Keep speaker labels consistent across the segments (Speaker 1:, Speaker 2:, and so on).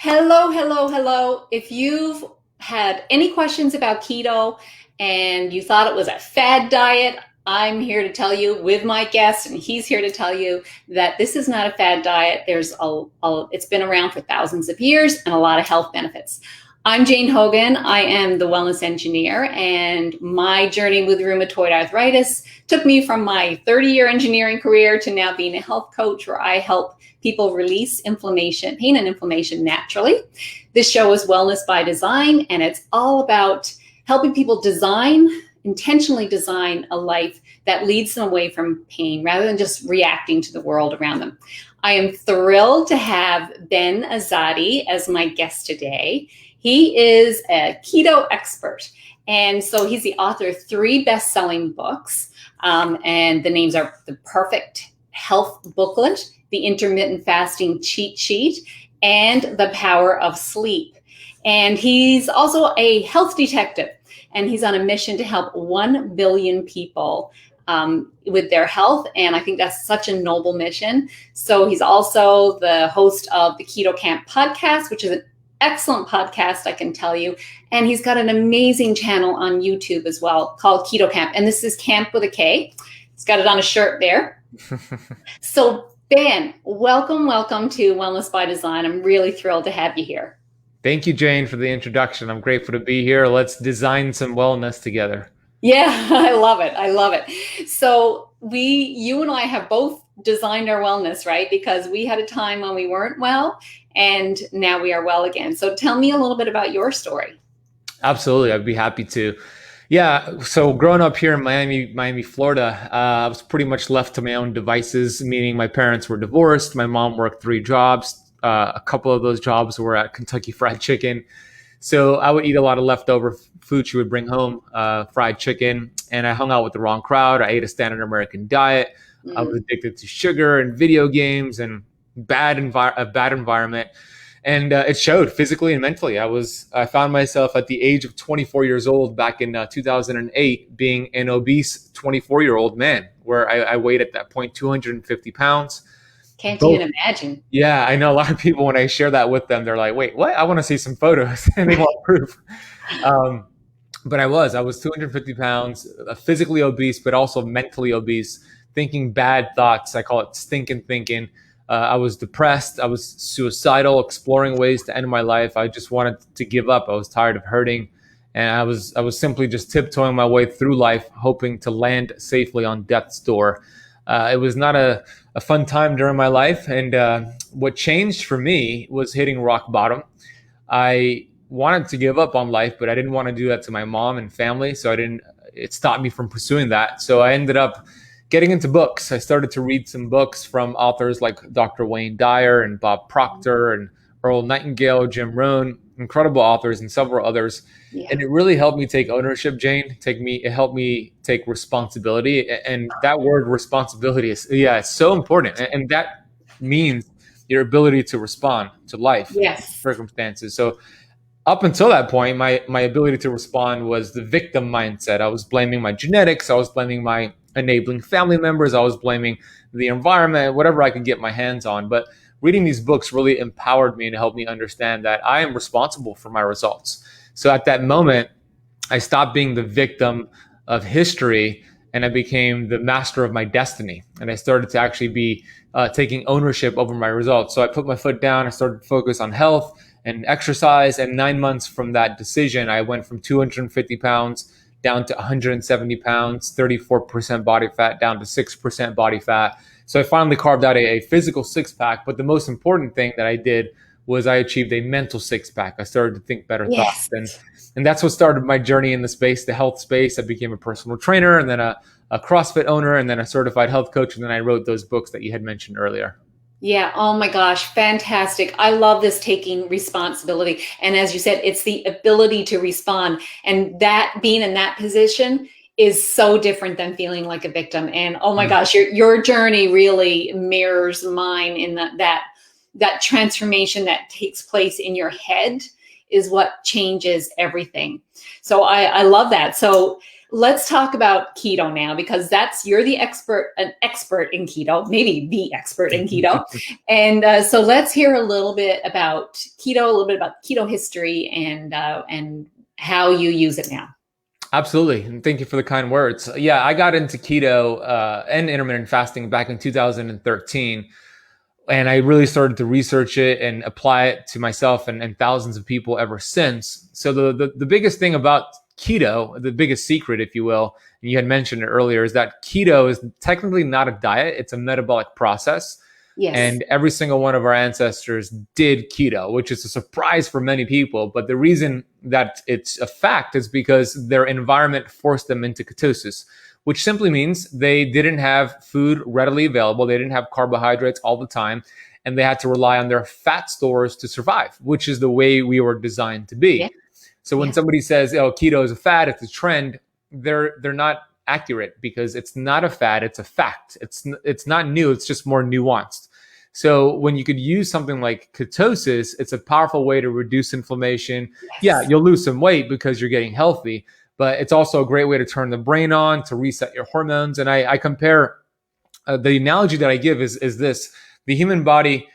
Speaker 1: Hello, hello, hello. If you've had any questions about keto and you thought it was a fad diet, I'm here to tell you with my guest, and he's here to tell you that this is not a fad diet. It's been around for thousands of years and a lot of health benefits. I'm Jane Hogan. I am the wellness engineer, and my journey with rheumatoid arthritis took me from my 30-year engineering career to now being a health coach where I help people release inflammation, pain and inflammation naturally. This show is Wellness by Design, and it's all about helping people intentionally design a life that leads them away from pain rather than just reacting to the world around them. I am thrilled to have Ben Azadi as my guest today. He is a keto expert, and so he's the author of 3 best-selling books, and the names are The Perfect Health Booklet, The Intermittent Fasting Cheat Sheet, and The Power of Sleep. And he's also a health detective, and he's on a mission to help 1 billion people with their health. And I think that's such a noble mission. So he's also the host of the Keto Camp podcast, which is an excellent podcast, I can tell you. And he's got an amazing channel on YouTube as well called Keto Camp. And this is Camp with a K. He's got it on a shirt there. So Ben, welcome to Wellness by Design. I'm really thrilled to have you here.
Speaker 2: Thank you, Jane, for the introduction. I'm grateful to be here. Let's design some wellness together.
Speaker 1: Yeah, I love it. So you and I have both designed our wellness, right? Because we had a time when we weren't well, and now we are well again. So tell me a little bit about your story.
Speaker 2: Absolutely. I'd be happy to. Yeah. So growing up here in Miami, Florida, I was pretty much left to my own devices, meaning my parents were divorced. My mom worked 3 jobs. A couple of those jobs were at Kentucky Fried Chicken. So I would eat a lot of leftover food she would bring home, fried chicken, and I hung out with the wrong crowd. I ate a standard American diet. I was addicted to sugar and video games and a bad environment. And it showed physically and mentally. I found myself at the age of 24 years old back in 2008 being an obese 24-year-old man, where I weighed at that point 250 pounds.
Speaker 1: Can't even imagine.
Speaker 2: Yeah, I know a lot of people, when I share that with them, they're like, wait, what? I want to see some photos and they want proof. But I was 250 pounds, physically obese, but also mentally obese, thinking bad thoughts. I call it stinking thinking. I was depressed. I was suicidal, exploring ways to end my life. I just wanted to give up. I was tired of hurting. And I was simply just tiptoeing my way through life, hoping to land safely on death's door. It was not a fun time during my life. And what changed for me was hitting rock bottom. I wanted to give up on life, but I didn't want to do that to my mom and family. So it stopped me from pursuing that. So I ended up getting into books. I started to read some books from authors like Dr. Wayne Dyer and Bob Proctor and Earl Nightingale, Jim Rohn, incredible authors, and several others. Yeah. And it really helped me take ownership, Jane. It helped me take responsibility. And that word responsibility it's so important. And that means your ability to respond to life, circumstances. So up until that point, my ability to respond was the victim mindset. I was blaming my genetics. I was blaming my enabling family members. I was blaming the environment, whatever I could get my hands on. But reading these books really empowered me to help me understand that I am responsible for my results. So at that moment, I stopped being the victim of history and I became the master of my destiny. And I started to actually be taking ownership over my results. So I put my foot down. I started to focus on health and exercise. And 9 months from that decision, I went from 250 pounds down to 170 pounds, 34% body fat, down to 6% body fat. So I finally carved out a physical 6-pack. But the most important thing that I did was I achieved a mental 6-pack. I started to think better thoughts. And that's what started my journey in the space, the health space. I became a personal trainer and then a CrossFit owner and then a certified health coach. And then I wrote those books that you had mentioned earlier.
Speaker 1: Yeah. Oh my gosh. Fantastic. I love this taking responsibility. And as you said, it's the ability to respond. And that being in that position is so different than feeling like a victim. And oh my gosh, your journey really mirrors mine in that transformation that takes place in your head is what changes everything. So I love that. So Let's talk about keto now, because you're the expert, an expert in keto, maybe the expert in keto. And so let's hear a little bit about keto, a little bit about keto history, and how you use it now.
Speaker 2: Absolutely. And thank you for the kind words. Yeah, I got into keto and intermittent fasting back in 2013. And I really started to research it and apply it to myself and thousands of people ever since. So the biggest thing about keto, the biggest secret, if you will, and you had mentioned it earlier, is that keto is technically not a diet. It's a metabolic process.
Speaker 1: Yes.
Speaker 2: And every single one of our ancestors did keto, which is a surprise for many people. But the reason that it's a fact is because their environment forced them into ketosis, which simply means they didn't have food readily available. They didn't have carbohydrates all the time, and they had to rely on their fat stores to survive, which is the way we were designed to be.
Speaker 1: Yeah.
Speaker 2: So when somebody says, "Oh, keto is a fad, it's a trend," they're not accurate, because it's not a fad, it's a fact. It's not new, it's just more nuanced. So when you could use something like ketosis, it's a powerful way to reduce inflammation.
Speaker 1: Yes.
Speaker 2: Yeah, you'll lose some weight because you're getting healthy, but it's also a great way to turn the brain on, to reset your hormones. And I compare the analogy that I give is this: the human body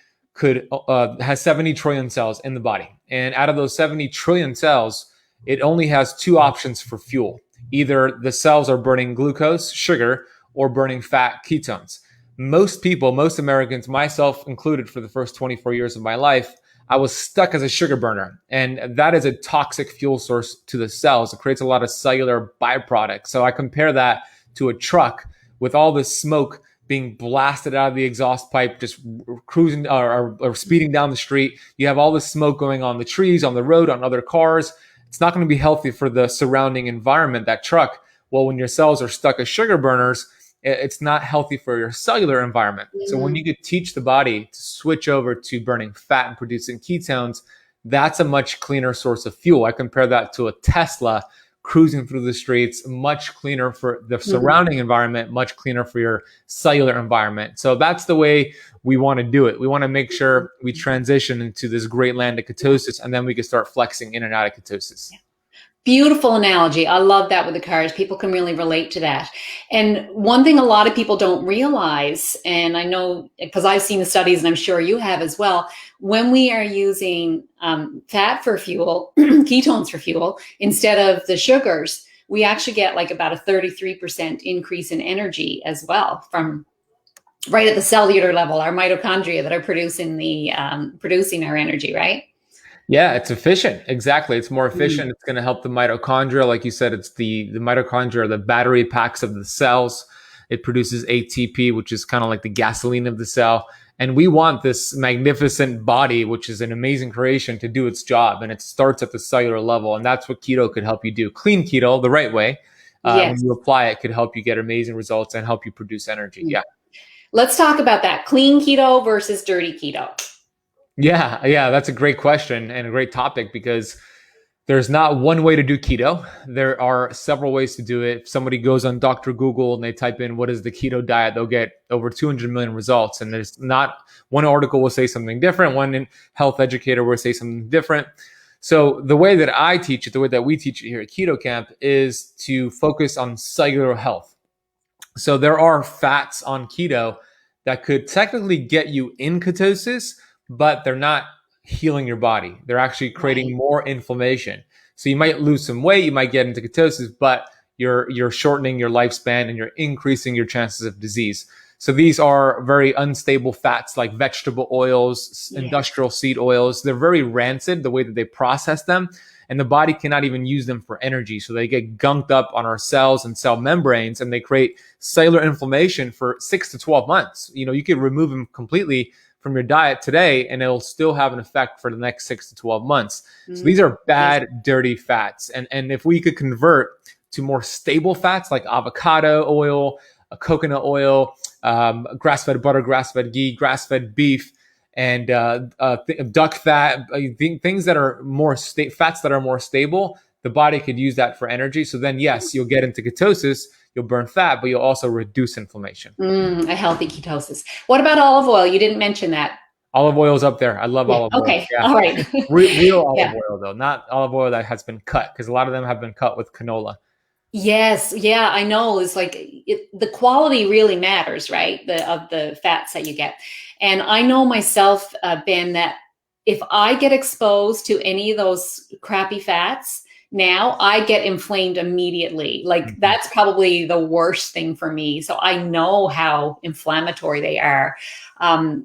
Speaker 2: has 70 trillion cells in the body, and out of those 70 trillion cells, it only has two options for fuel. Either the cells are burning glucose, sugar, or burning fat, ketones. Most people, most Americans, myself included, for the first 24 years of my life, I was stuck as a sugar burner. And that is a toxic fuel source to the cells. It creates a lot of cellular byproducts. So I compare that to a truck with all this smoke being blasted out of the exhaust pipe, just cruising or speeding down the street. You have all this smoke going on the trees, on the road, on other cars. It's not going to be healthy for the surrounding environment, that truck. Well, when your cells are stuck as sugar burners, it's not healthy for your cellular environment. Mm-hmm. So when you could teach the body to switch over to burning fat and producing ketones, that's a much cleaner source of fuel. I compare that to a Tesla cruising through the streets, much cleaner for the surrounding environment, much cleaner for your cellular environment. So that's the way we want to do it. We want to make sure we transition into this great land of ketosis, and then we can start flexing in and out of ketosis.
Speaker 1: Yeah. Beautiful analogy. I love that with the cars. People can really relate to that. And one thing a lot of people don't realize, and I know because I've seen the studies and I'm sure you have as well, when we are using fat for fuel, ketones for fuel, instead of the sugars, we actually get like about a 33% increase in energy as well, from right at the cellular level, our mitochondria that are producing our energy, right?
Speaker 2: Yeah, it's efficient. Exactly. It's more efficient. It's going to help the mitochondria. Like you said, it's the mitochondria are the battery packs of the cells. It produces ATP, which is kind of like the gasoline of the cell. And we want this magnificent body, which is an amazing creation, to do its job. And it starts at the cellular level. And that's what keto could help you do. Clean keto, the right way, when you apply it, could help you get amazing results and help you produce energy. Yeah.
Speaker 1: Let's talk about that. Clean keto versus dirty keto.
Speaker 2: Yeah, that's a great question and a great topic, because there's not one way to do keto. There are several ways to do it. If somebody goes on Dr. Google and they type in what is the keto diet, they'll get over 200 million results. And there's not one article will say something different. One health educator will say something different. So the way that I teach it, the way that we teach it here at Keto Camp, is to focus on cellular health. So there are fats on keto that could technically get you in ketosis, but they're not healing your body. They're actually creating more inflammation. So you might lose some weight, you might get into ketosis, but you're shortening your lifespan and you're increasing your chances of disease. So these are very unstable fats like vegetable oils, industrial seed oils. They're very rancid, the way that they process them, and the body cannot even use them for energy. So they get gunked up on our cells and cell membranes, and they create cellular inflammation for 6 to 12 months. You could remove them completely from your diet today, and it'll still have an effect for the next 6 to 12 months. So these are bad, dirty fats. And if we could convert to more stable fats like avocado oil, coconut oil, grass-fed butter, grass-fed ghee, grass-fed beef, and duck fat, things that are more fats that are more stable, the body could use that for energy. So then, yes, you'll get into ketosis. You'll burn fat, but you'll also reduce inflammation.
Speaker 1: A healthy ketosis. What about olive oil? You didn't mention that.
Speaker 2: Olive oil is up there. I love olive oil.
Speaker 1: Okay. Yeah. All right.
Speaker 2: Real olive oil, though, not olive oil that has been cut, because a lot of them have been cut with canola.
Speaker 1: Yes, yeah, I know. It's like the quality really matters, right? Of the fats that you get. And I know myself, Ben, that if I get exposed to any of those crappy fats, now I get inflamed immediately. Like
Speaker 2: Mhm.
Speaker 1: that's probably the worst thing for me. So I know how inflammatory they are.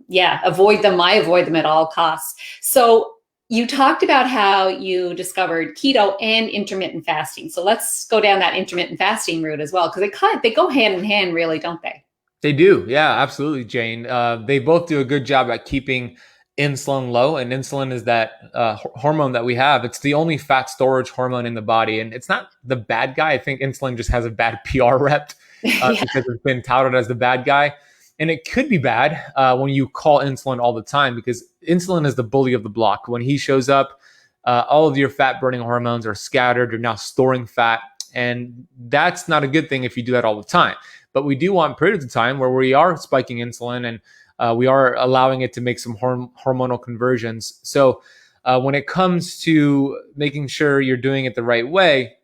Speaker 1: Yeah, avoid them. I avoid them at all costs. So you talked about how you discovered keto and intermittent fasting. So let's go down that intermittent fasting route as well, because they go hand in hand, really, don't they?
Speaker 2: They do. Yeah, absolutely, Jane. They both do a good job at keeping insulin low. And insulin is that hormone that we have. It's the only fat storage hormone in the body. And it's not the bad guy. I think insulin just has a bad PR rep
Speaker 1: Yeah.
Speaker 2: because it's been touted as the bad guy. And it could be bad when you call insulin all the time, because insulin is the bully of the block. When he shows up, all of your fat burning hormones are scattered. You're now storing fat. And that's not a good thing if you do that all the time. But we do want periods of time where we are spiking insulin and we are allowing it to make some hormonal conversions. So when it comes to making sure you're doing it the right way,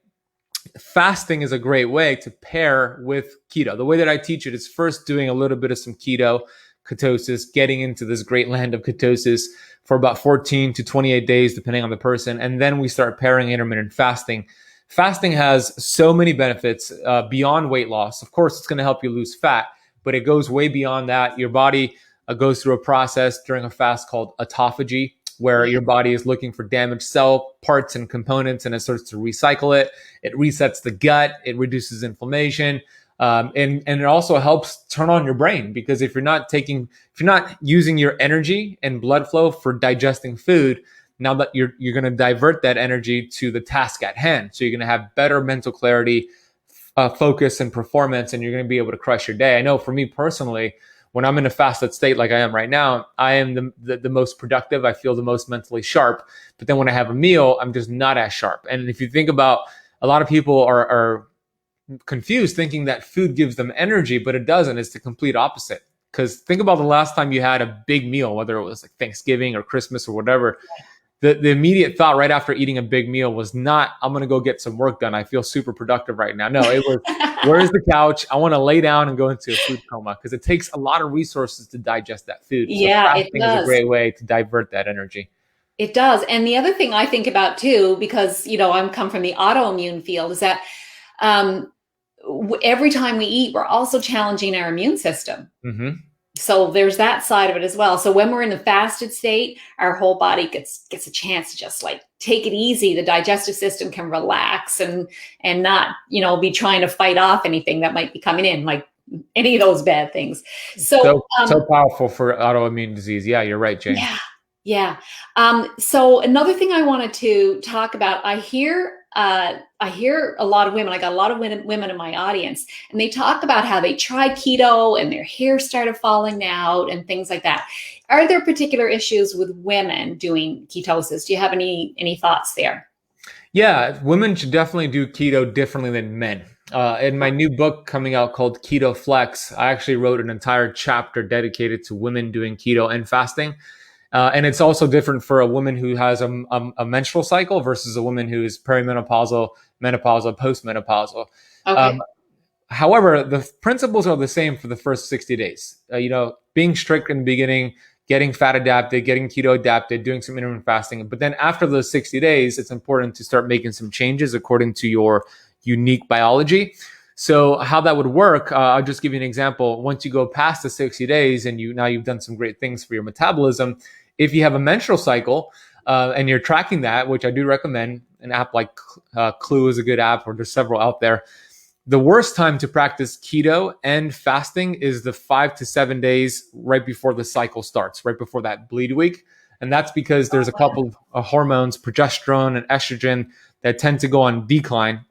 Speaker 2: fasting is a great way to pair with keto. The way that I teach it is first doing a little bit of some keto, ketosis, getting into this great land of ketosis for about 14 to 28 days, depending on the person. And then we start pairing intermittent fasting. Fasting has so many benefits beyond weight loss. Of course, it's going to help you lose fat, but it goes way beyond that. Your body goes through a process during a fast called autophagy, where your body is looking for damaged cell parts and components, and it starts to recycle it. It resets the gut. It reduces inflammation. And it also helps turn on your brain, because if you're not using your energy and blood flow for digesting food, now that you're going to divert that energy to the task at hand. So you're going to have better mental clarity, focus, and performance, and you're going to be able to crush your day. I know for me personally, when I'm in a fasted state like I am right now, I am the most productive. I feel the most mentally sharp. But then when I have a meal, I'm just not as sharp. And if you think about, a lot of people are confused thinking that food gives them energy, but it doesn't. It's the complete opposite. Because think about the last time you had a big meal, whether it was like Thanksgiving or Christmas or whatever. The immediate thought right after eating a big meal was not, I'm going to go get some work done. I feel super productive right now. No, it was, where's the couch? I want to lay down and go into a food coma, because it takes a lot of resources to digest that food. So
Speaker 1: Yeah, it
Speaker 2: fasting is a
Speaker 1: does.
Speaker 2: great way to divert that energy.
Speaker 1: It does. And the other thing I think about too, because I'm come from the autoimmune field, is that um, every time we eat, we're also challenging our immune system.
Speaker 2: Mm-hmm.
Speaker 1: So there's that side of it as well. So when we're in the fasted state, our whole body gets a chance to just like take it easy. The digestive system can relax and not, be trying to fight off anything that might be coming in, like any of those bad things. So
Speaker 2: So powerful for autoimmune disease. Yeah, you're right, Jane.
Speaker 1: yeah, yeah. So another thing I wanted to talk about, I hear a lot of women. I got a lot of women in my audience, and they talk about how they tried keto and their hair started falling out and things like that. Are there particular issues with women doing ketosis? Do you have any thoughts there?
Speaker 2: Yeah, women should definitely do keto differently than men. In my new book coming out called Keto Flex, I actually wrote an entire chapter dedicated to women doing keto and fasting. And it's also different for a woman who has a menstrual cycle versus a woman who is perimenopausal, menopausal, postmenopausal. Um,
Speaker 1: Okay.
Speaker 2: However, the principles are the same for the first 60 days. Being strict in the beginning, getting fat adapted, getting keto adapted, doing some intermittent fasting. But then after those 60 days, it's important to start making some changes according to your unique biology. So how that would work, I'll just give you an example. Once you go past the 60 days and you've done some great things for your metabolism, if you have a menstrual cycle and you're tracking that, which I do recommend, an app like Clue is a good app, or there's several out there. The worst time to practice keto and fasting is the 5 to 7 days right before the cycle starts, right before that bleed week. And that's because there's a couple of hormones, progesterone and estrogen, that tend to go on decline.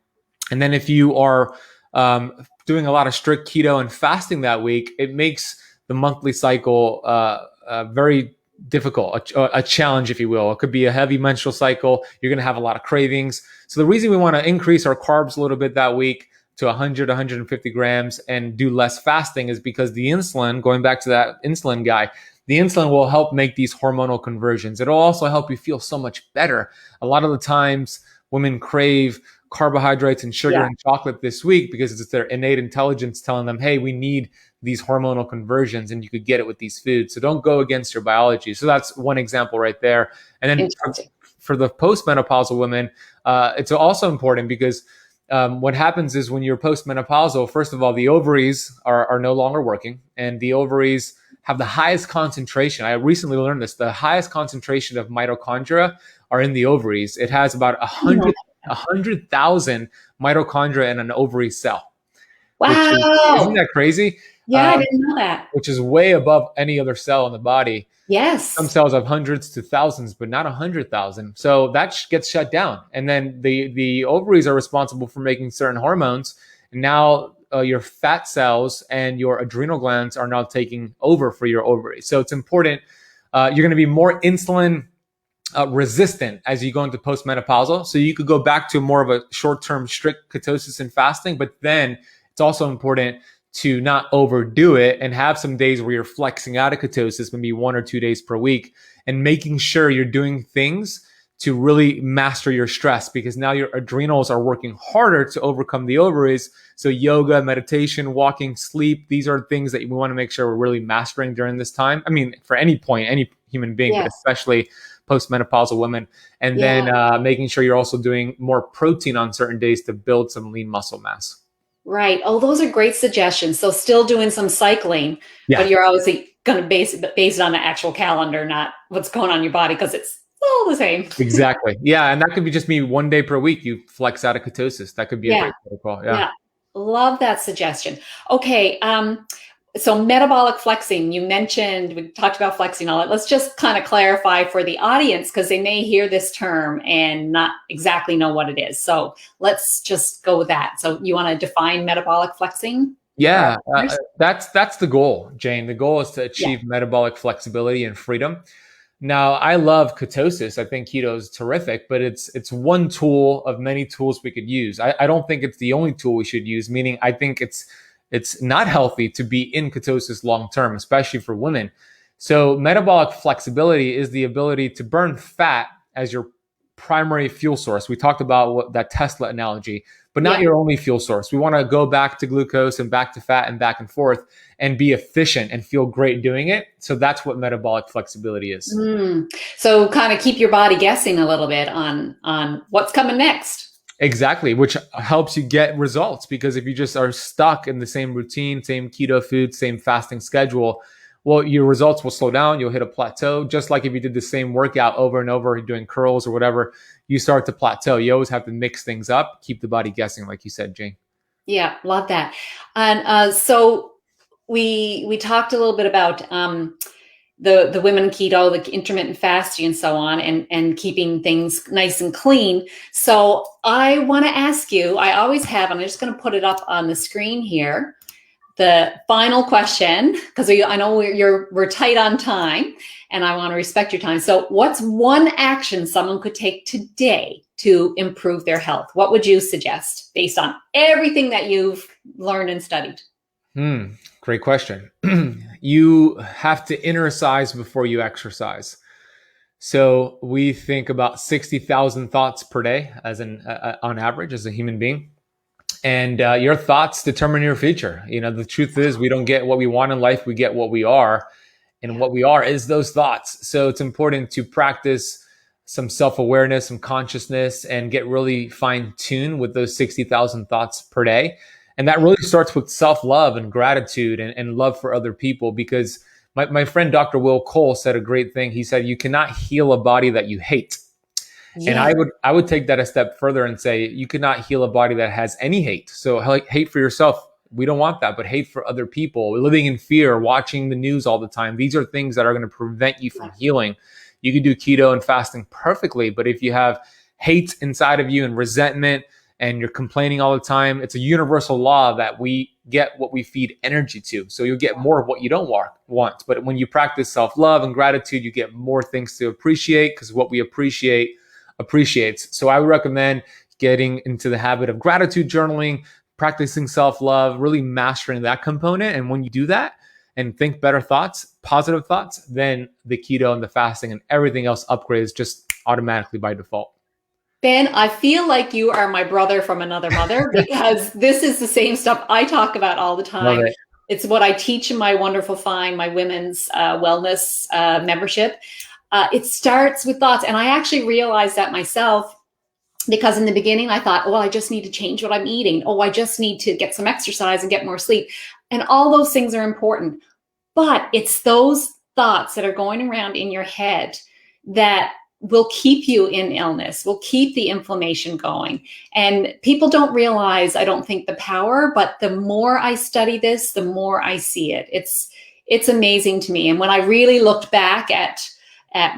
Speaker 2: And then if you are doing a lot of strict keto and fasting that week, it makes the monthly cycle very difficult, a challenge, if you will. It could be a heavy menstrual cycle. You're going to have a lot of cravings. So the reason we want to increase our carbs a little bit that week to 100, 150 grams and do less fasting is because the insulin, going back to that insulin guy, the insulin will help make these hormonal conversions. It'll also help you feel so much better. A lot of the times women crave carbohydrates and sugar
Speaker 1: Yeah.
Speaker 2: and chocolate this week because it's their innate intelligence telling them, hey, we need these hormonal conversions and you could get it with these foods. So don't go against your biology. So that's one example right there. And then
Speaker 1: Interesting.
Speaker 2: for the postmenopausal women, it's also important because what happens is when you're postmenopausal, first of all, the ovaries are no longer working, and the ovaries have the highest concentration. I recently learned this. The highest concentration of mitochondria are in the ovaries. It has about 100,000 mitochondria in an ovary cell, isn't
Speaker 1: Wow.
Speaker 2: that crazy?
Speaker 1: Yeah, I didn't know that.
Speaker 2: Which is way above any other cell in the body. Some
Speaker 1: Yes.
Speaker 2: cells have hundreds to thousands, but not 100,000. So that gets shut down. And then the ovaries are responsible for making certain hormones. And now your fat cells and your adrenal glands are now taking over for your ovaries. So it's important. You're going to be more insulin resistant as you go into postmenopausal. So you could go back to more of a short-term strict ketosis and fasting, but then it's also important to not overdo it and have some days where you're flexing out of ketosis, maybe 1 or 2 days per week, and making sure you're doing things to really master your stress, because now your adrenals are working harder to overcome the ovaries. So yoga, meditation, walking, sleep, these are things that we want to make sure we're really mastering during this time. I mean, for any point, any human being, but
Speaker 1: Yes.
Speaker 2: especially postmenopausal women. And
Speaker 1: Yeah.
Speaker 2: then making sure you're also doing more protein on certain days to build some lean muscle mass.
Speaker 1: Right. Oh, those are great suggestions. So still doing some cycling,
Speaker 2: Yeah.
Speaker 1: but you're obviously going to base it on the actual calendar, not what's going on in your body, because it's all the same.
Speaker 2: Exactly. Yeah. And that could be just me 1 day per week. You flex out of ketosis. That could be a
Speaker 1: Yeah.
Speaker 2: great protocol. Yeah.
Speaker 1: Yeah. Love that suggestion. Okay. So metabolic flexing, you mentioned, we talked about flexing all that. Let's just kind of clarify for the audience, because they may hear this term and not exactly know what it is. So let's just go with that. So you want to define metabolic flexing?
Speaker 2: Yeah. That's the goal, Jane. The goal is to
Speaker 1: Yeah.
Speaker 2: achieve metabolic flexibility and freedom. Now, I love ketosis. I think keto is terrific, but it's one tool of many tools we could use. I don't think it's the only tool we should use, meaning I think it's not healthy to be in ketosis long term, especially for women. So metabolic flexibility is the ability to burn fat as your primary fuel source. We talked about that Tesla analogy, but not
Speaker 1: Yeah.
Speaker 2: your only fuel source. We want to go back to glucose and back to fat and back and forth and be efficient and feel great doing it. So that's what metabolic flexibility is.
Speaker 1: So kind of keep your body guessing a little bit on what's coming next.
Speaker 2: Exactly, which helps you get results, because if you just are stuck in the same routine, same keto food, same fasting schedule, well, your results will slow down. You'll hit a plateau. Just like if you did the same workout over and over, doing curls or whatever, you start to plateau. You always have to mix things up, keep the body guessing, like you said, Jane.
Speaker 1: Yeah, love that. And so we talked a little bit about the women keto, the intermittent fasting, and so on, and keeping things nice and clean. So I want to ask you, I always have, and I'm just going to put it up on the screen here, the final question, because I know we're tight on time, and I want to respect your time. So what's one action someone could take today to improve their health? What would you suggest based on everything that you've learned and studied?
Speaker 2: Great question. You have to exercise before you exercise. So we think about 60,000 thoughts per day on average as a human being. And your thoughts determine your future. You know, the truth is we don't get what we want in life. We get what we are. And what we are is those thoughts. So it's important to practice some self-awareness, some consciousness, and get really fine-tuned with those 60,000 thoughts per day. And that really starts with self-love and gratitude and love for other people, because my friend Dr. Will Cole said a great thing. He said, you cannot heal a body that you hate. And I would take that a step further and say, you cannot heal a body that has any hate. So like hate for yourself, we don't want that, but hate for other people, living in fear, watching the news all the time. These are things that are going to prevent you from healing. You can do keto and fasting perfectly, but if you have hate inside of you and resentment and you're complaining all the time, it's a universal law that we get what we feed energy to. So you'll get more of what you don't want. But when you practice self-love and gratitude, you get more things to appreciate, because what we appreciate appreciates. So I would recommend getting into the habit of gratitude journaling, practicing self-love, really mastering that component. And when you do that and think better thoughts, positive thoughts, then the keto and the fasting and everything else upgrades just automatically by default.
Speaker 1: Ben, I feel like you are my brother from another mother because this is the same stuff I talk about all the
Speaker 2: Love
Speaker 1: time.
Speaker 2: it.
Speaker 1: It's what I teach in my Wonderful Fine, my women's wellness membership. It starts with thoughts. And I actually realized that myself because in the beginning I thought, oh, I just need to change what I'm eating. Oh, I just need to get some exercise and get more sleep. And all those things are important. But it's those thoughts that are going around in your head that will keep you in illness, will keep the inflammation going. And people don't realize, I don't think, the power, but the more I study this, the more I see it. It's amazing to me. And when I really looked back at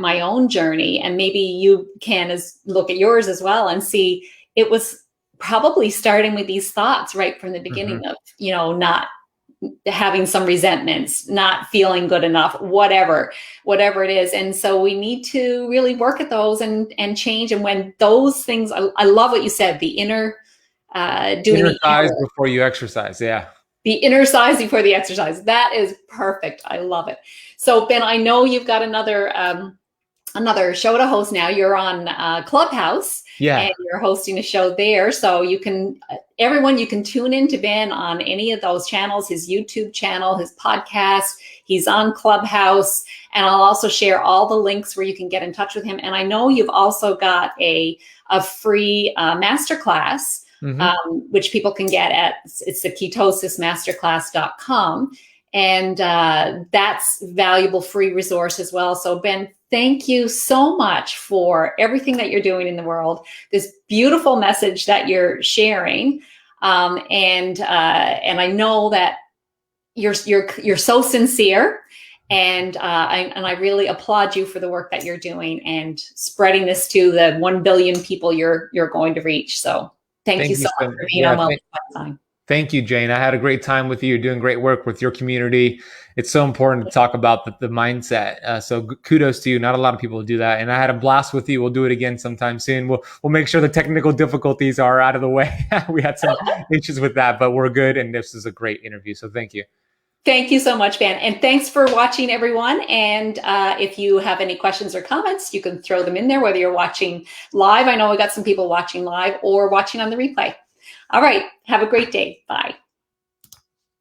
Speaker 1: my own journey, and maybe you can look at yours as well and see, it was probably starting with these thoughts right from the beginning of, not having some resentments, not feeling good enough, whatever it is. And so we need to really work at those and change. And when those things, I love what you said, the inner, doing
Speaker 2: Inner
Speaker 1: the
Speaker 2: thighs
Speaker 1: inner,
Speaker 2: before you exercise. Yeah.
Speaker 1: the inner size before the exercise. That is perfect. I love it. So Ben, I know you've got another show to host now. You're on Clubhouse,
Speaker 2: Yeah.
Speaker 1: and you're hosting a show there. So you can, everyone, you can tune in to Ben on any of those channels, his YouTube channel, his podcast. He's on Clubhouse. And I'll also share all the links where you can get in touch with him. And I know you've also got a free masterclass, which people can get it's the ketosismasterclass.com. And that's valuable free resource as well. So Ben, thank you so much for everything that you're doing in the world, this beautiful message that you're sharing. And I know that you're so sincere, and I really applaud you for the work that you're doing and spreading this to the 1 billion people you're going to reach. So thank you so much for being on Wellness Time.
Speaker 2: Thank you, Jane. I had a great time with you. You're doing great work with your community. It's so important to talk about the mindset. So kudos to you. Not a lot of people do that. And I had a blast with you. We'll do it again sometime soon. We'll make sure the technical difficulties are out of the way. We had some issues with that, but we're good. And this is a great interview. So thank you.
Speaker 1: Thank you so much, Ben. And thanks for watching, everyone. And if you have any questions or comments, you can throw them in there, whether you're watching live. I know we got some people watching live or watching on the replay. All right. Have a great day. Bye.